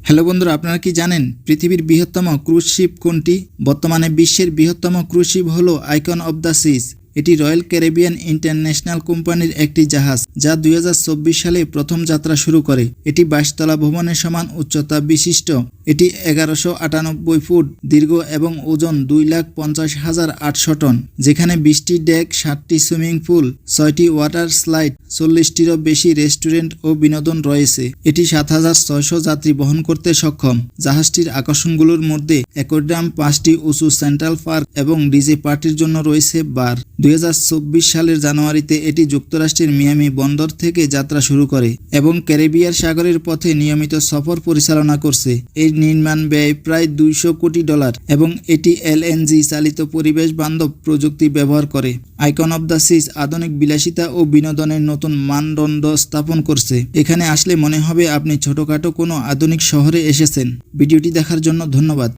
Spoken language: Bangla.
হ্যালো বন্ধুরা, আপনারা কি জানেন পৃথিবীর বৃহত্তম ক্রুজ শিপ কোনটি? বর্তমানে বিশ্বের বৃহত্তম ক্রুজ শিপ হলো আইকন অব দ্য সিজ। এটি রয়্যাল ক্যারিবিয়ান ইন্টারন্যাশনাল কোম্পানির একটি জাহাজ, যা 2024 সালে প্রথম যাত্রা শুরু করে। এটি 22 তলা ভবনের সমান উচ্চতা বিশিষ্ট। এটি 1198 ফুট দীর্ঘ এবং ওজন 2,50,800 টন, যেখানে 20টি ডেক, 7টি সুইমিং পুল, 6টি ওয়াটার স্লাইড, 40টিরও বেশি রেস্টুরেন্ট ও বিনোদন রয়েছে। এটি 7,600 যাত্রী বহন করতে সক্ষম। জাহাজটির আকর্ষণগুলোর মধ্যে অ্যাকোয়ারিয়াম, 5টি উঁচু সেন্ট্রাল পার্ক এবং ডিজে পার্টির জন্য রয়েছে বার। 2024 সালের জানুয়ারিতে এটি যুক্তরাষ্ট্রের মিয়ামি বন্দর থেকে যাত্রা শুরু করে এবং ক্যারিবিয়ান সাগরের পথে নিয়মিত সফর পরিচালনা করছে। এর নির্মাণ ব্যয় প্রায় $200 কোটি এবং এটি এলএনজি চালিত পরিবেশ বান্ধব প্রযুক্তি ব্যবহার করে। আইকন অব দ্য সিজ আধুনিক বিলাসিতা ও বিনোদনের নতুন মানদণ্ড স্থাপন করছে। এখানে আসলে মনে হবে আপনি ছোটখাটো কোনো আধুনিক শহরে এসেছেন। ভিডিওটি দেখার জন্য ধন্যবাদ।